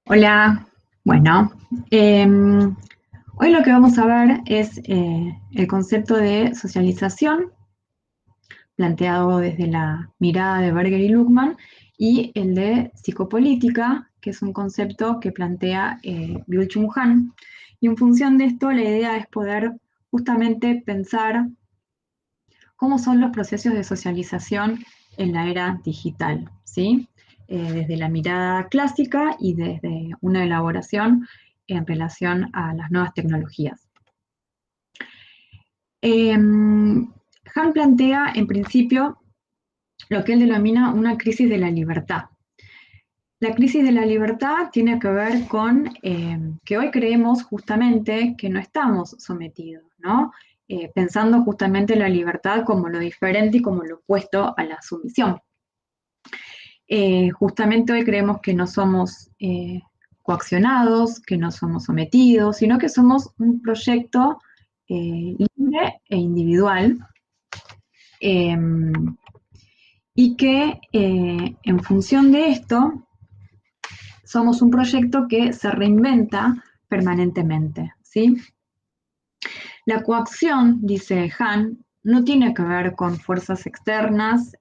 Hola, bueno, hoy lo que vamos a ver es el concepto de socialización planteado desde la mirada de Berger y Luhmann y el de psicopolítica, que es un concepto que plantea Byung-Chul Han. Y en función de esto, la idea es poder justamente pensar cómo son los procesos de socialización en la era digital, ¿sí? Desde la mirada clásica y desde una elaboración en relación a las nuevas tecnologías. Han plantea, en principio, lo que él denomina una crisis de la libertad. La crisis de la libertad tiene que ver con que hoy creemos justamente que no estamos sometidos, ¿no? Pensando justamente la libertad como lo diferente y como lo opuesto a la sumisión. Justamente hoy creemos que no somos coaccionados, que no somos sometidos, sino que somos un proyecto libre e individual, eh, y que en función de esto somos un proyecto que se reinventa permanentemente, ¿sí? La coacción, dice Han, no tiene que ver con fuerzas externas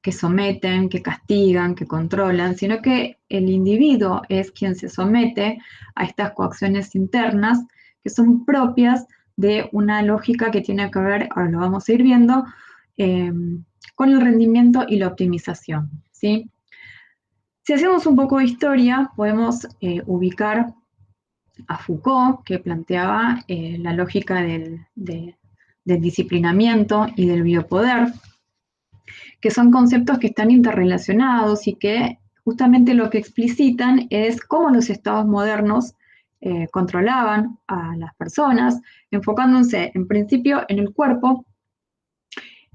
que someten, que castigan, que controlan, sino que el individuo es quien se somete a estas coacciones internas que son propias de una lógica que tiene que ver, ahora lo vamos a ir viendo, eh, con el rendimiento y la optimización, ¿sí? Si hacemos un poco de historia, podemos ubicar a Foucault, que planteaba la lógica del disciplinamiento y del biopoder, que son conceptos que están interrelacionados y que justamente lo que explicitan es cómo los estados modernos controlaban a las personas, enfocándose en principio en el cuerpo.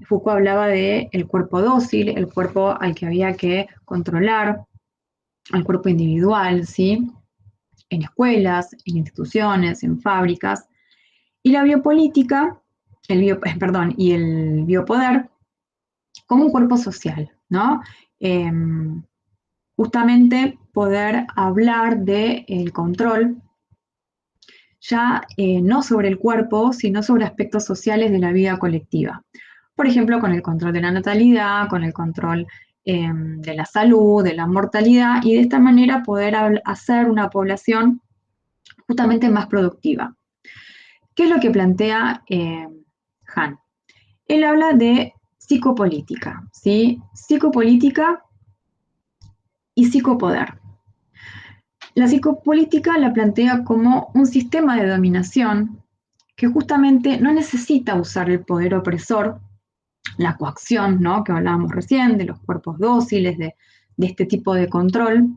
Foucault hablaba de el cuerpo dócil, el cuerpo al que había que controlar, al cuerpo individual, ¿sí? En escuelas, en instituciones, en fábricas. Y la biopolítica, y el biopoder como un cuerpo social, ¿no? Eh, Justamente poder hablar del control, ya no sobre el cuerpo, sino sobre aspectos sociales de la vida colectiva. Por ejemplo, con el control de la natalidad, con el control de la salud, de la mortalidad, y de esta manera poder hacer una población justamente más productiva. ¿Qué es lo que plantea Han? Él habla de psicopolítica, ¿sí? Psicopolítica y psicopoder. La psicopolítica la plantea como un sistema de dominación que justamente no necesita usar el poder opresor, la coacción, ¿no? Que hablábamos recién, de los cuerpos dóciles, de este tipo de control,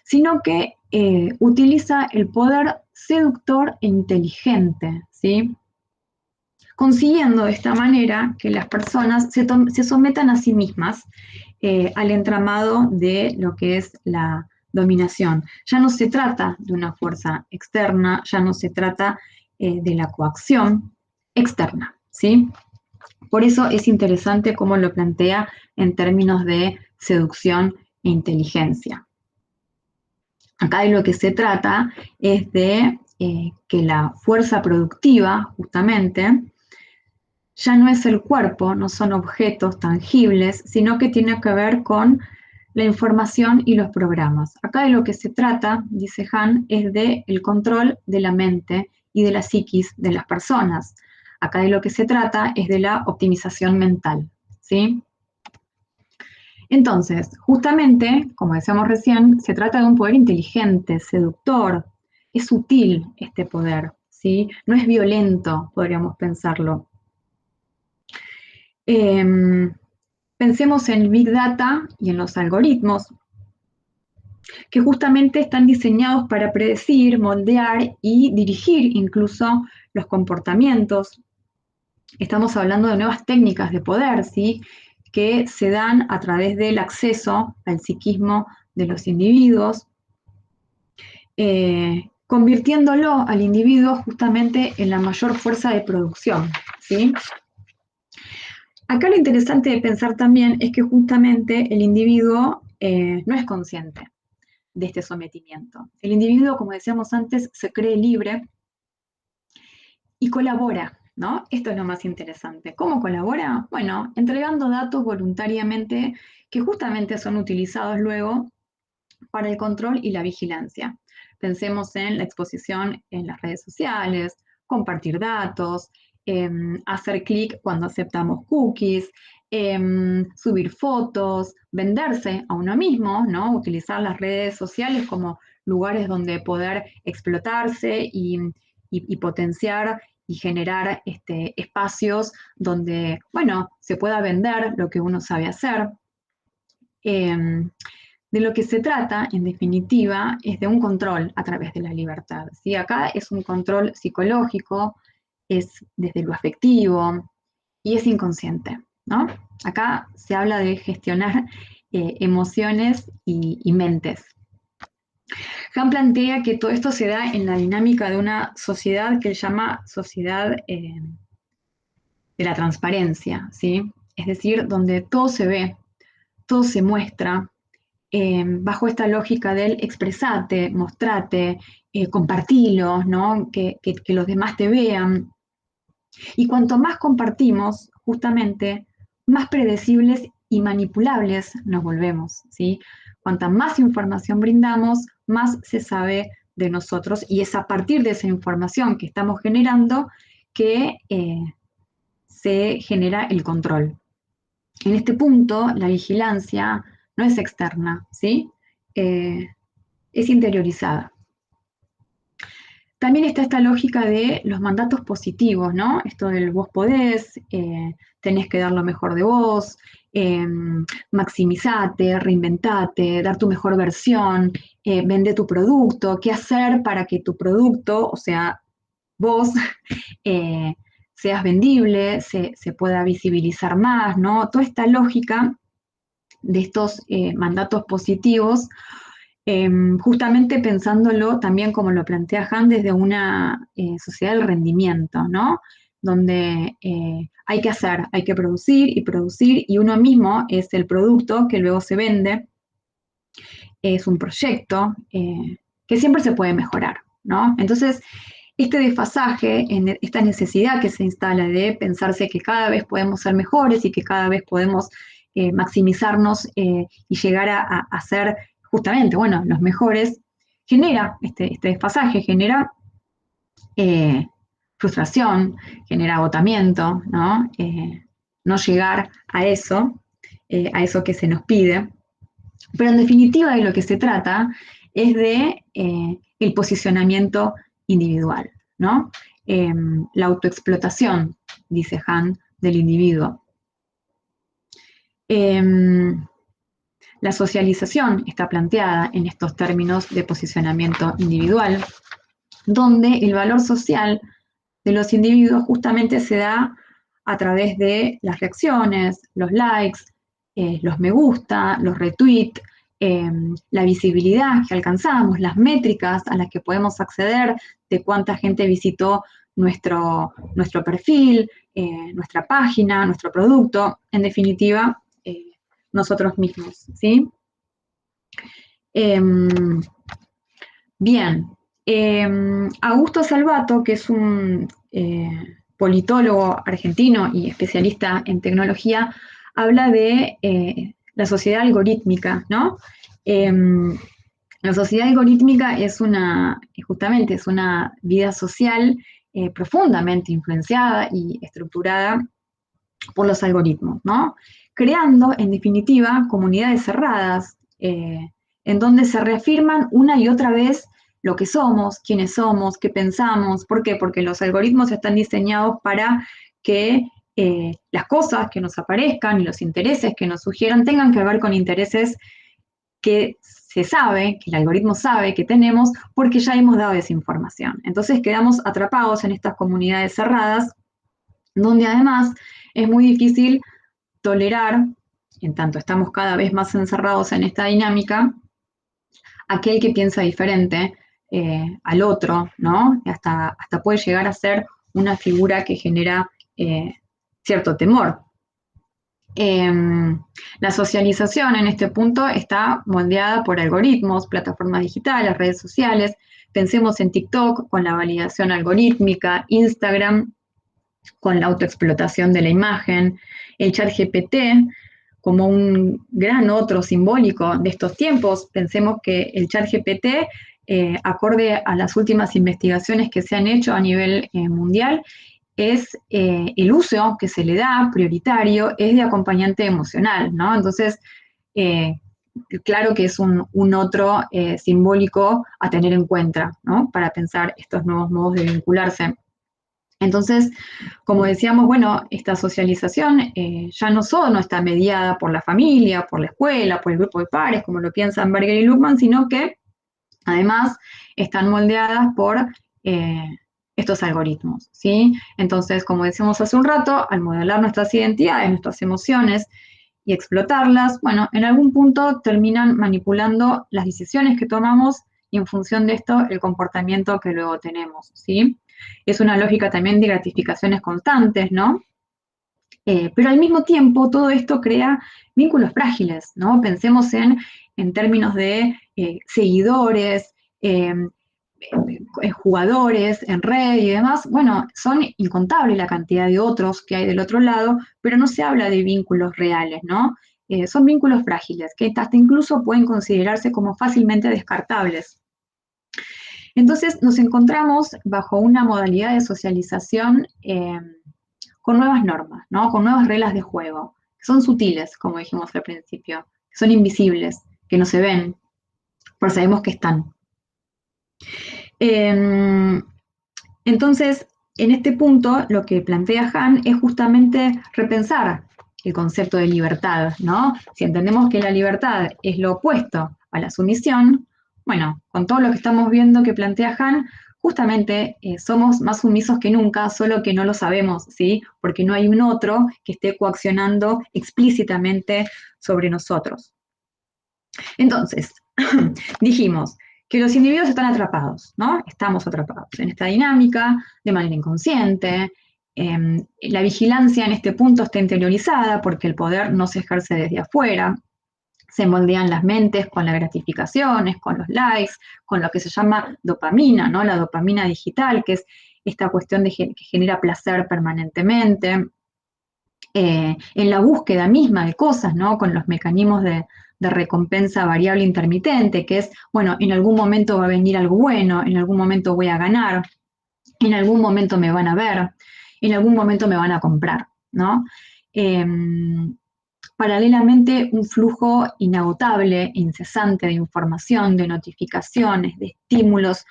sino que utiliza el poder seductor e inteligente, ¿sí? Consiguiendo de esta manera que las personas se sometan a sí mismas al entramado de lo que es la dominación. Ya no se trata de una fuerza externa, ya no se trata de la coacción externa, ¿sí? Por eso es interesante cómo lo plantea en términos de seducción e inteligencia. Acá de lo que se trata es de que la fuerza productiva, justamente, ya no es el cuerpo, no son objetos tangibles, sino que tiene que ver con la información y los programas. Acá de lo que se trata, dice Han, es de el control de la mente y de la psiquis de las personas. Acá de lo que se trata es de la optimización mental, ¿sí? Entonces, justamente, como decíamos recién, se trata de un poder inteligente, seductor, es sutil este poder, ¿sí? No es violento, podríamos pensarlo. Pensemos en el Big Data y en los algoritmos, que justamente están diseñados para predecir, moldear y dirigir incluso los comportamientos. Estamos hablando de nuevas técnicas de poder, ¿sí? Que se dan a través del acceso al psiquismo de los individuos, convirtiéndolo al individuo justamente en la mayor fuerza de producción, ¿sí? Acá lo interesante de pensar también es que justamente el individuo no es consciente. de este sometimiento. El individuo, como decíamos antes, se cree libre y colabora, ¿no? Esto es lo más interesante. ¿Cómo colabora? Bueno, entregando datos voluntariamente que justamente son utilizados luego para el control y la vigilancia. Pensemos en la exposición en las redes sociales, compartir datos, hacer clic cuando aceptamos cookies, subir fotos, venderse a uno mismo, ¿no? Utilizar las redes sociales como lugares donde poder explotarse y potenciar y generar espacios donde, bueno, se pueda vender lo que uno sabe hacer. De lo que se trata, en definitiva, es de un control a través de la libertad. ¿Sí? Acá es un control psicológico, es desde lo afectivo y es inconsciente, ¿no? Acá se habla de gestionar emociones y mentes. Han plantea que todo esto se da en la dinámica de una sociedad que él llama sociedad de la transparencia, ¿sí? Es decir, donde todo se ve, todo se muestra, bajo esta lógica del expresate, mostrate, compartilo, ¿no? Que los demás te vean. Y cuanto más compartimos, justamente, más predecibles y manipulables nos volvemos, ¿sí? Cuanta más información brindamos, más se sabe de nosotros y es a partir de esa información que estamos generando que se genera el control. En este punto, la vigilancia no es externa, ¿sí? Es interiorizada. También está esta lógica de los mandatos positivos, ¿no? Esto del vos podés, tenés que dar lo mejor de vos, maximizate, reinventate, dar tu mejor versión, vende tu producto, qué hacer para que tu producto, o sea, vos, seas vendible, se pueda visibilizar más, ¿no? Toda esta lógica de estos mandatos positivos, justamente pensándolo también como lo plantea Han desde una sociedad del rendimiento, ¿no? Donde hay que hacer, hay que producir y uno mismo es el producto que luego se vende, es un proyecto que siempre se puede mejorar, ¿no? Entonces, este desfasaje, esta necesidad que se instala de pensarse que cada vez podemos ser mejores y que cada vez podemos maximizarnos y llegar a ser justamente, bueno, los mejores, genera este desfasaje, genera frustración, genera agotamiento, ¿no? No llegar a eso que se nos pide. Pero en definitiva de lo que se trata es de el posicionamiento individual, ¿no? La autoexplotación, dice Han, del individuo. La socialización está planteada en estos términos de posicionamiento individual, donde el valor social de los individuos justamente se da a través de las reacciones, los likes, los me gusta, los retweets, la visibilidad que alcanzamos, las métricas a las que podemos acceder de cuánta gente visitó nuestro perfil, nuestra página, nuestro producto, en definitiva, nosotros mismos, ¿sí? Bien, Augusto Salvato, que es un politólogo argentino y especialista en tecnología, habla de la sociedad algorítmica, ¿no? La sociedad algorítmica es justamente es una vida social profundamente influenciada y estructurada por los algoritmos, ¿no? Creando, en definitiva, comunidades cerradas, en donde se reafirman una y otra vez lo que somos, quiénes somos, qué pensamos. ¿Por qué? Porque los algoritmos están diseñados para que las cosas que nos aparezcan y los intereses que nos sugieran tengan que ver con intereses que se sabe, que el algoritmo sabe que tenemos, porque ya hemos dado esa información. Entonces quedamos atrapados en estas comunidades cerradas, donde además es muy difícil tolerar, en tanto estamos cada vez más encerrados en esta dinámica, aquel que piensa diferente al otro, ¿no? Hasta puede llegar a ser una figura que genera cierto temor. La socialización en este punto está moldeada por algoritmos, plataformas digitales, redes sociales. Pensemos en TikTok con la validación algorítmica, Instagram con la autoexplotación de la imagen, el chat GPT como un gran otro simbólico de estos tiempos. Pensemos que el chat GPT, acorde a las últimas investigaciones que se han hecho a nivel mundial, es el uso que se le da prioritario es de acompañante emocional, ¿no? Entonces, eh, claro que es un otro simbólico a tener en cuenta, ¿no? Para pensar estos nuevos modos de vincularse. Entonces, como decíamos, bueno, esta socialización ya no solo está mediada por la familia, por la escuela, por el grupo de pares, como lo piensan Berger y Luhmann, sino que además están moldeadas por eh, estos algoritmos, ¿sí? Entonces, como decíamos hace un rato, al modelar nuestras identidades, nuestras emociones y explotarlas, bueno, en algún punto terminan manipulando las decisiones que tomamos y en función de esto el comportamiento que luego tenemos, ¿sí? Es una lógica también de gratificaciones constantes, ¿no? Pero al mismo tiempo todo esto crea vínculos frágiles, ¿no? Pensemos en términos de seguidores, jugadores en red y demás. Bueno, son incontables la cantidad de otros que hay del otro lado, pero no se habla de vínculos reales, ¿no? Son vínculos frágiles que hasta incluso pueden considerarse como fácilmente descartables. Entonces nos encontramos bajo una modalidad de socialización con nuevas normas, ¿no? Con nuevas reglas de juego, que son sutiles, como dijimos al principio, que son invisibles, que no se ven, pero sabemos que están. Entonces, en este punto, lo que plantea Han es justamente repensar el concepto de libertad, ¿no? Si entendemos que la libertad es lo opuesto a la sumisión, bueno, con todo lo que estamos viendo que plantea Han, justamente somos más sumisos que nunca, solo que no lo sabemos, ¿sí? Porque no hay un otro que esté coaccionando explícitamente sobre nosotros. Entonces, dijimos que los individuos están atrapados, ¿no? Estamos atrapados en esta dinámica de manera inconsciente. La vigilancia en este punto está interiorizada porque el poder no se ejerce desde afuera. Se moldean las mentes con las gratificaciones, con los likes, con lo que se llama dopamina, ¿no? La dopamina digital, que es esta cuestión que genera placer permanentemente. En la búsqueda misma de cosas, ¿no? Con los mecanismos de recompensa variable intermitente, que es, bueno, en algún momento va a venir algo bueno, en algún momento voy a ganar, en algún momento me van a ver, en algún momento me van a comprar, ¿no? Eh, Paralelamente, un flujo inagotable, incesante de información, de notificaciones, de estímulos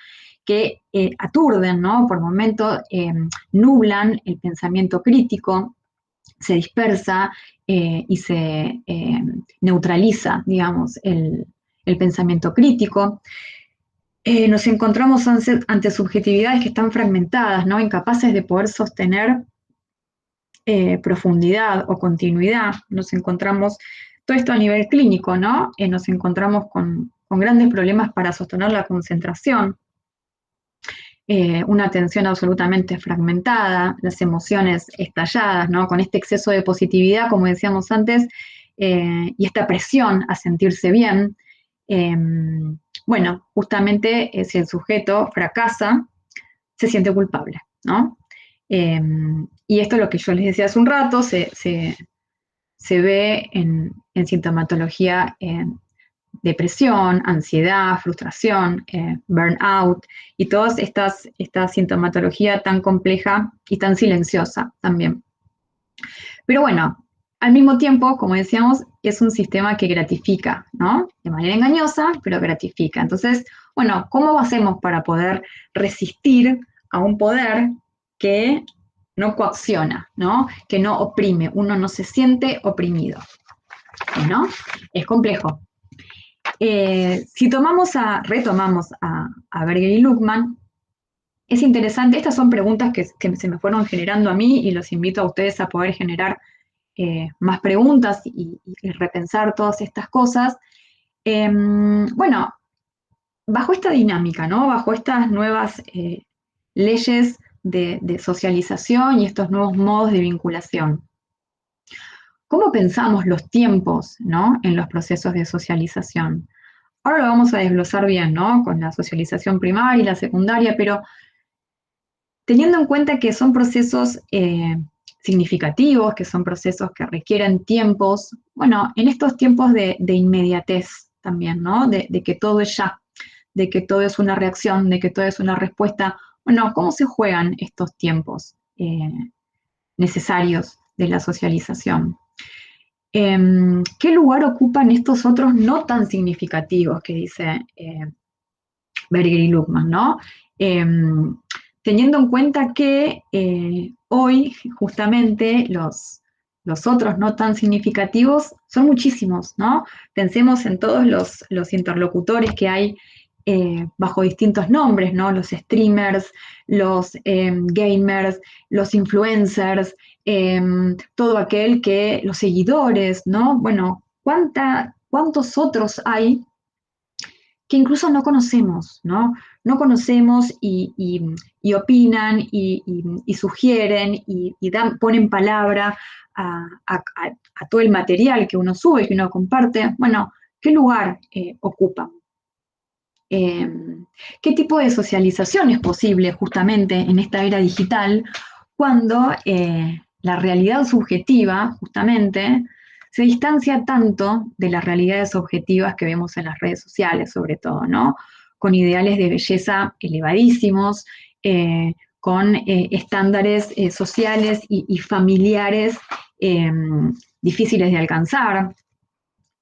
que aturden, ¿no? Por momentos nublan el pensamiento crítico, se dispersa y se neutraliza, digamos, el pensamiento crítico. Nos encontramos ante subjetividades que están fragmentadas, ¿no? Incapaces de poder sostener profundidad o continuidad. Nos encontramos, todo esto a nivel clínico, ¿no? Nos encontramos con grandes problemas para sostener la concentración, una atención absolutamente fragmentada, las emociones estalladas, ¿no? Con este exceso de positividad, como decíamos antes, y esta presión a sentirse bien. Eh, bueno, justamente si el sujeto fracasa, se siente culpable, ¿no? Y esto es lo que yo les decía hace un rato, se ve en sintomatología depresión, ansiedad, frustración, burnout y toda esta sintomatología tan compleja y tan silenciosa también. Pero bueno, al mismo tiempo, como decíamos, es un sistema que gratifica, ¿no? De manera engañosa, pero gratifica. Entonces, bueno, ¿cómo hacemos para poder resistir a un poder que no coacciona, ¿no? Que no oprime, uno no se siente oprimido, ¿no? Es complejo. Si retomamos a Berger y Luhmann, es interesante, estas son preguntas que se me fueron generando a mí y los invito a ustedes a poder generar más preguntas y repensar todas estas cosas. Bueno, bajo esta dinámica, ¿no? Bajo estas nuevas leyes de socialización y estos nuevos modos de vinculación, ¿Cómo pensamos los tiempos, ¿no? En los procesos de socialización? Ahora lo vamos a desglosar bien, ¿no? Con la socialización primaria y la secundaria, pero teniendo en cuenta que son procesos significativos, que son procesos que requieren tiempos, bueno, en estos tiempos de inmediatez también, ¿no? De que todo es ya, de que todo es una reacción, de que todo es una respuesta. Bueno, ¿cómo se juegan estos tiempos necesarios de la socialización? ¿Qué lugar ocupan estos otros no tan significativos que dice Berger y Luckmann, ¿no? Teniendo en cuenta que hoy justamente los otros no tan significativos son muchísimos, ¿no? Pensemos en todos los interlocutores que hay bajo distintos nombres, ¿no? Los streamers, los gamers, los influencers, todo aquel que, los seguidores, ¿no? Bueno, ¿cuántos otros hay que incluso no conocemos, ¿no? No conocemos y opinan y sugieren y ponen palabra a todo el material que uno sube, que uno comparte. Bueno, ¿qué lugar ocupan? Eh, ¿Qué tipo de socialización es posible justamente en esta era digital cuando la realidad subjetiva, justamente, se distancia tanto de las realidades objetivas que vemos en las redes sociales, sobre todo, ¿no? Con ideales de belleza elevadísimos, con estándares sociales y familiares eh, difíciles de alcanzar.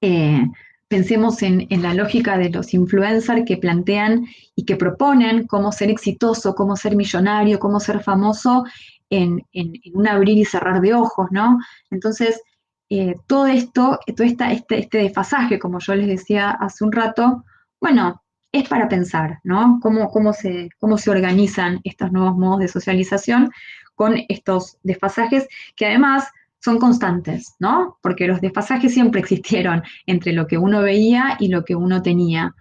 Eh, Pensemos en la lógica de los influencers que plantean y que proponen cómo ser exitoso, cómo ser millonario, cómo ser famoso en un abrir y cerrar de ojos, ¿no? Entonces, todo esto, este desfasaje, como yo les decía hace un rato, bueno, es para pensar, ¿no? Cómo se organizan estos nuevos modos de socialización con estos desfasajes que además son constantes, ¿no? Porque los desfasajes siempre existieron entre lo que uno veía y lo que uno tenía.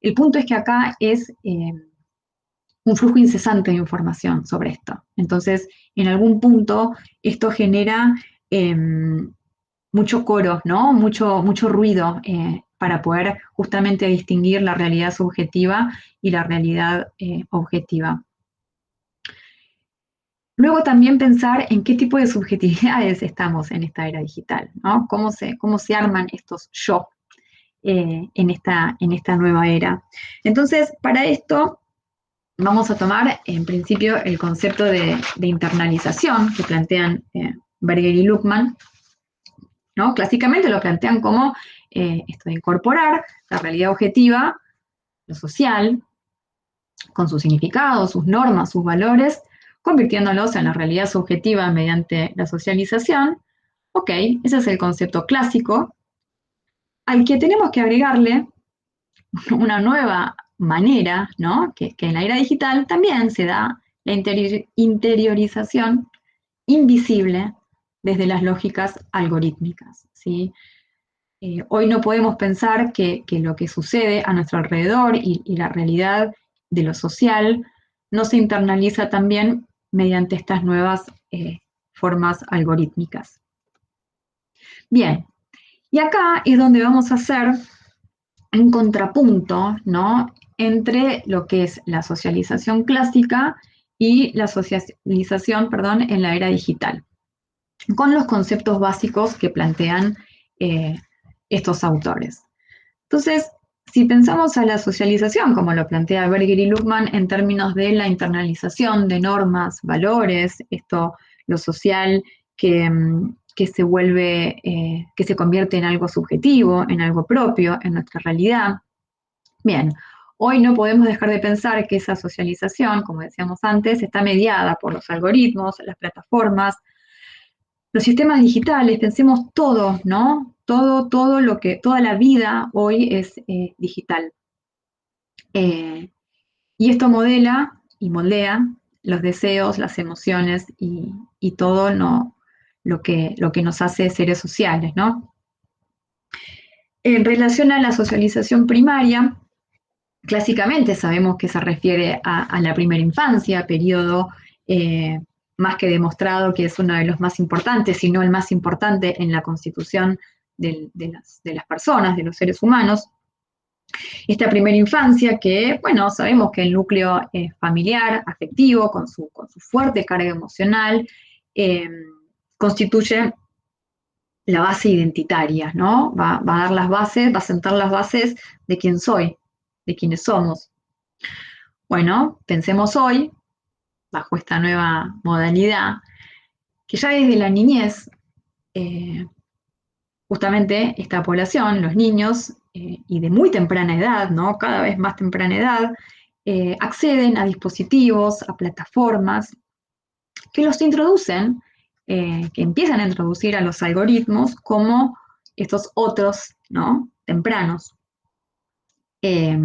El punto es que acá es un flujo incesante de información sobre esto. Entonces, en algún punto, esto genera mucho coro, ¿no? Mucho ruido para poder justamente distinguir la realidad subjetiva y la realidad objetiva. Luego también pensar en qué tipo de subjetividades estamos en esta era digital, ¿no? ¿Cómo se arman estos yo en esta nueva era? Entonces, para esto vamos a tomar en principio el concepto de internalización que plantean Berger y Luckmann, ¿no? Clásicamente lo plantean como esto de incorporar la realidad objetiva, lo social, con sus significados, sus normas, sus valores, convirtiéndolos en la realidad subjetiva mediante la socialización. Ok, ese es el concepto clásico, al que tenemos que agregarle una nueva manera, ¿no? Que en la era digital también se da la interiorización invisible desde las lógicas algorítmicas, ¿sí? Hoy no podemos pensar que lo que sucede a nuestro alrededor y la realidad de lo social no se internaliza también mediante estas nuevas formas algorítmicas. Bien, y acá es donde vamos a hacer un contrapunto, ¿no? Entre lo que es la socialización clásica y la socialización, perdón, en la era digital, con los conceptos básicos que plantean estos autores. Entonces, si pensamos a la socialización, como lo plantea Berger y Luckmann, en términos de la internalización de normas, valores, lo social que se vuelve, que se convierte en algo subjetivo, en algo propio, en nuestra realidad. Bien, hoy no podemos dejar de pensar que esa socialización, como decíamos antes, está mediada por los algoritmos, las plataformas, los sistemas digitales, pensemos todo, ¿no? Todo toda la vida hoy es digital. Y esto modela y moldea los deseos, las emociones y todo lo que nos hace seres sociales, ¿no? En relación a la socialización primaria, clásicamente sabemos que se refiere a la primera infancia, periodo más que demostrado que es uno de los más importantes, si no el más importante en la constitución de las personas, de los seres humanos. Esta primera infancia que, bueno, sabemos que el núcleo familiar, afectivo, con su fuerte carga emocional, eh, constituye la base identitaria, ¿no? Va a dar las bases, va a sentar las bases de quién soy, de quiénes somos. Bueno, pensemos hoy, bajo esta nueva modalidad, que ya desde la niñez, eh, justamente esta población, los niños, y de muy temprana edad, ¿no? Cada vez más temprana edad, acceden a dispositivos, a plataformas que los introducen, que empiezan a introducir a los algoritmos como estos otros, ¿no? Tempranos. Eh,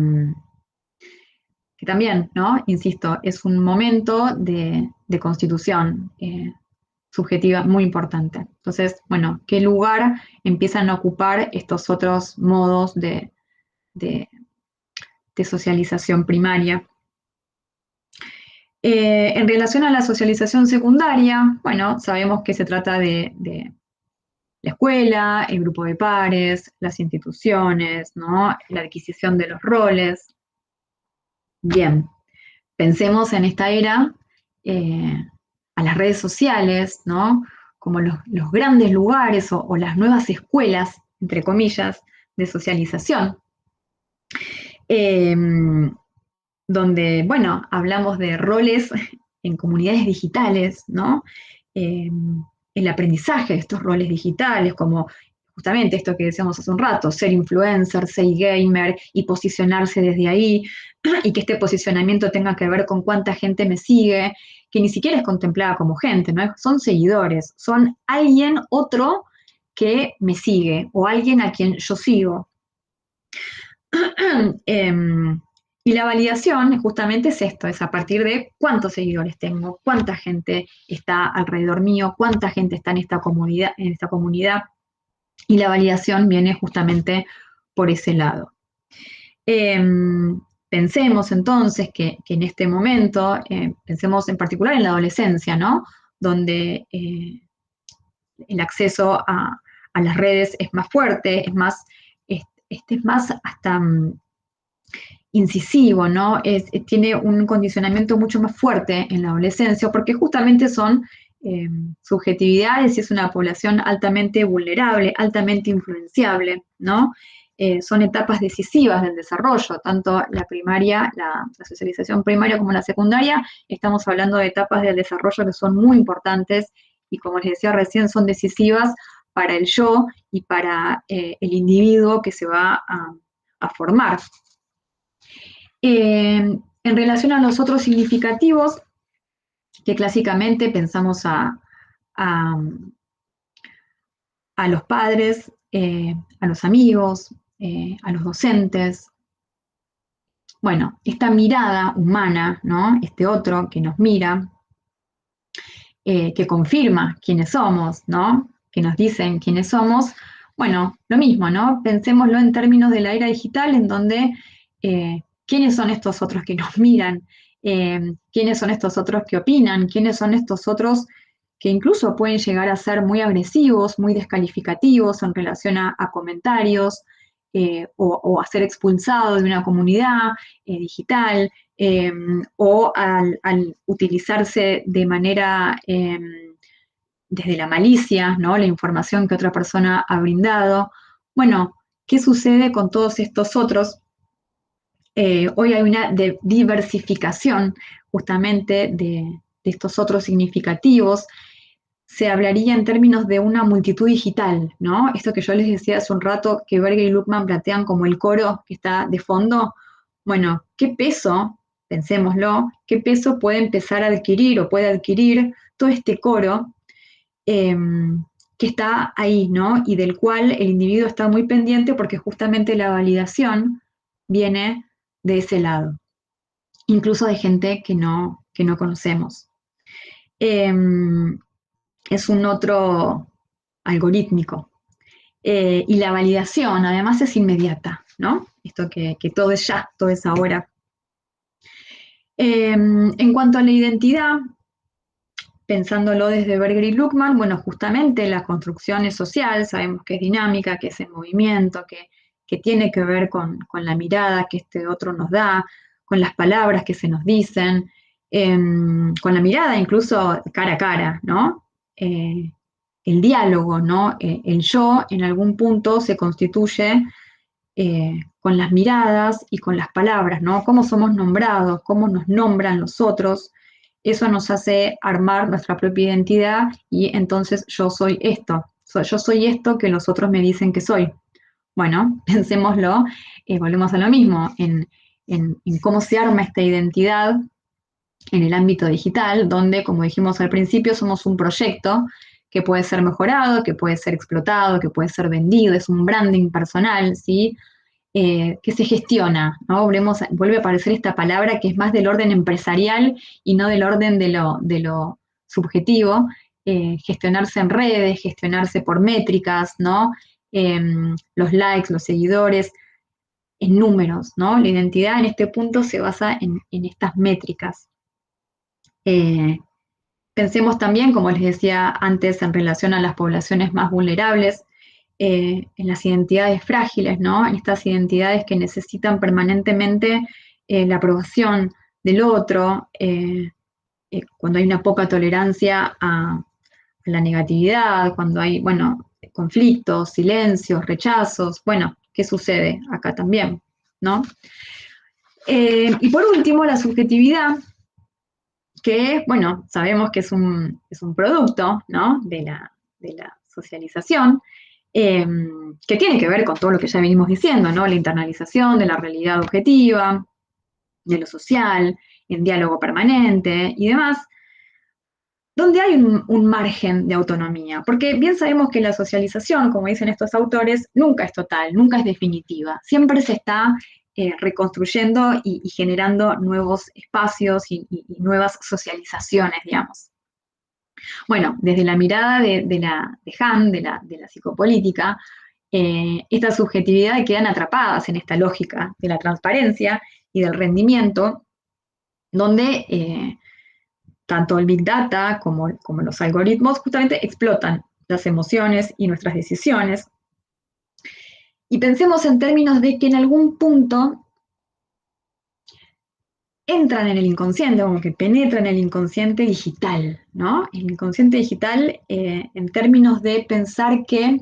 que también, ¿no? Insisto, es un momento de constitución subjetiva muy importante. Entonces, bueno, ¿qué lugar empiezan a ocupar estos otros modos de, de socialización primaria? En relación a la socialización secundaria, bueno, sabemos que se trata de la escuela, el grupo de pares, las instituciones, ¿no? La adquisición de los roles. Bien, pensemos en esta era eh, a las redes sociales, ¿no? Como los grandes lugares o las nuevas escuelas, entre comillas, de socialización. Eh, donde, bueno, hablamos de roles en comunidades digitales, ¿no? El aprendizaje de estos roles digitales, como justamente esto que decíamos hace un rato, ser influencer, ser gamer y posicionarse desde ahí, y que este posicionamiento tenga que ver con cuánta gente me sigue, que ni siquiera es contemplada como gente, ¿no? Son seguidores, son alguien otro que me sigue o alguien a quien yo sigo. Y la validación justamente es esto, es a partir de cuántos seguidores tengo, cuánta gente está alrededor mío, cuánta gente está en esta comunidad, y la validación viene justamente por ese lado. Pensemos entonces que en este momento, pensemos en particular en la adolescencia, ¿no? Donde el acceso a las redes es más fuerte, es más, es más hasta incisivo, ¿no? Tiene un condicionamiento mucho más fuerte en la adolescencia, porque justamente son subjetividades y es una población altamente vulnerable, altamente influenciable, ¿no? Son etapas decisivas del desarrollo, tanto la primaria, la socialización primaria como la secundaria, estamos hablando de etapas del desarrollo que son muy importantes y como les decía recién, son decisivas para el yo y para el individuo que se va a formar. En relación a los otros significativos, que clásicamente pensamos a, a los padres, a los amigos, a los docentes. Bueno, esta mirada humana, ¿no? Este otro que nos mira, que confirma quiénes somos, ¿no? Que nos dicen quiénes somos. Bueno, lo mismo, ¿no? Pensémoslo en términos de la era digital, en donde quiénes son estos otros que nos miran, quiénes son estos otros que opinan, quiénes son estos otros que incluso pueden llegar a ser muy agresivos, muy descalificativos en relación a comentarios o a ser expulsados de una comunidad digital, o al utilizarse de manera desde la malicia, ¿no? La información que otra persona ha brindado. Bueno, ¿qué sucede con todos estos otros? Hoy hay una diversificación justamente de estos otros significativos. Se hablaría en términos de una multitud digital, ¿no? Esto que yo les decía hace un rato, que Berger y Luckman plantean como el coro que está de fondo. Bueno, ¿qué peso, pensémoslo, qué peso puede empezar a adquirir o puede adquirir todo este coro eh, que está ahí, ¿no? Y del cual el individuo está muy pendiente porque justamente la validación viene de ese lado, incluso de gente que no conocemos. Eh, es un otro algorítmico. Y la validación además es inmediata, ¿no? Esto que todo es ya, todo es ahora. En cuanto a la identidad, pensándolo desde Berger y Luckmann, bueno, justamente la construcción es social, sabemos que es dinámica, que es en movimiento, que tiene que ver con la mirada que este otro nos da, con las palabras que se nos dicen, con la mirada incluso cara a cara, ¿no? El diálogo, ¿no? El yo en algún punto se constituye con las miradas y con las palabras, ¿no? Cómo somos nombrados, cómo nos nombran los otros, eso nos hace armar nuestra propia identidad y entonces yo soy esto, yo soy esto que los otros me dicen que soy. Bueno, pensémoslo, volvemos a lo mismo, en cómo se arma esta identidad en el ámbito digital, donde, como dijimos al principio, somos un proyecto que puede ser mejorado, que puede ser explotado, que puede ser vendido, es un branding personal, ¿sí? Que se gestiona, ¿no? Vuelve a aparecer esta palabra que es más del orden empresarial y no del orden de lo subjetivo, gestionarse en redes, gestionarse por métricas, ¿no? Los likes, los seguidores, en números, ¿no? La identidad en este punto se basa en estas métricas. Eh, Pensemos también, como les decía antes, en relación a las poblaciones más vulnerables, en las identidades frágiles, ¿no? En estas identidades que necesitan permanentemente la aprobación del otro, cuando hay una poca tolerancia a la negatividad, cuando hay, bueno, conflictos, silencios, rechazos, bueno, ¿qué sucede acá también, ¿no? Y por último, la subjetividad, que, bueno, sabemos que es un producto, ¿no? de la socialización, que tiene que ver con todo lo que ya venimos diciendo, ¿no? La internalización de la realidad objetiva, de lo social, en diálogo permanente y demás, donde hay un margen de autonomía, porque bien sabemos que la socialización, como dicen estos autores, nunca es total, nunca es definitiva, siempre se está reconstruyendo y generando nuevos espacios y nuevas socializaciones, digamos. Bueno, desde la mirada de Hahn, de la psicopolítica, estas subjetividades quedan atrapadas en esta lógica de la transparencia y del rendimiento, donde tanto el Big Data como los algoritmos justamente explotan las emociones y nuestras decisiones. Y pensemos en términos de que en algún punto entran en el inconsciente, como que penetran en el inconsciente digital, ¿no? El inconsciente digital en términos de pensar que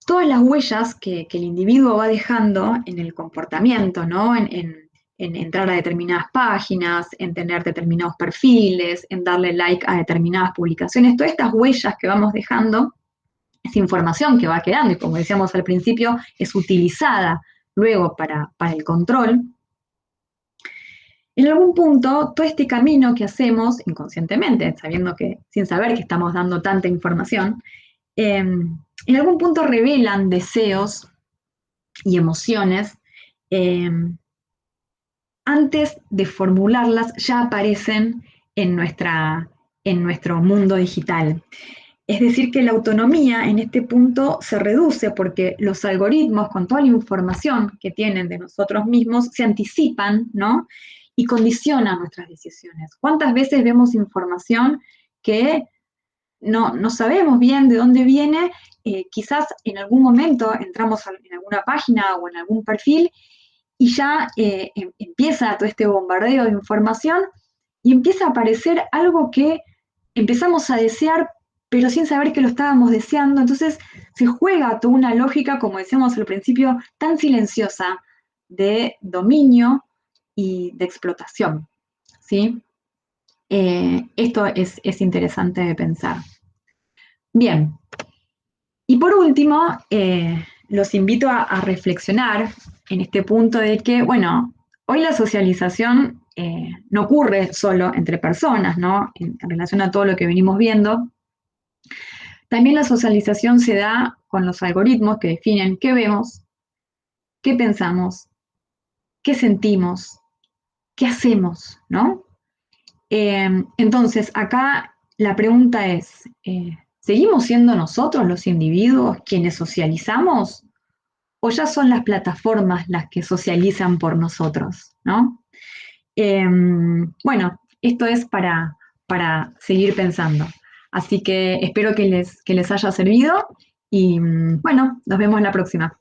todas las huellas que el individuo va dejando en el comportamiento, ¿no? En entrar a determinadas páginas, en tener determinados perfiles, en darle like a determinadas publicaciones, todas estas huellas que vamos dejando, es información que va quedando y como decíamos al principio, es utilizada luego para el control. En algún punto, todo este camino que hacemos inconscientemente, sin saber que estamos dando tanta información, en algún punto revelan deseos y emociones, eh, antes de formularlas ya aparecen en nuestro mundo digital. Es decir, que la autonomía en este punto se reduce porque los algoritmos, con toda la información que tienen de nosotros mismos, se anticipan, ¿no? Y condicionan nuestras decisiones. ¿Cuántas veces vemos información que no sabemos bien de dónde viene? Quizás en algún momento entramos en alguna página o en algún perfil y ya empieza todo este bombardeo de información y empieza a aparecer algo que empezamos a desear, pero sin saber que lo estábamos deseando. Entonces se juega toda una lógica, como decíamos al principio, tan silenciosa de dominio y de explotación, ¿sí? Esto es interesante de pensar. Bien, y por último, los invito a reflexionar en este punto de que, bueno, hoy la socialización no ocurre solo entre personas, ¿no? En relación a todo lo que venimos viendo, también la socialización se da con los algoritmos que definen qué vemos, qué pensamos, qué sentimos, qué hacemos, ¿no? Entonces, acá la pregunta es, ¿seguimos siendo nosotros los individuos quienes socializamos? ¿O ya son las plataformas las que socializan por nosotros, ¿no? Bueno, esto es para seguir pensando. Así que espero que les haya servido y bueno, nos vemos la próxima.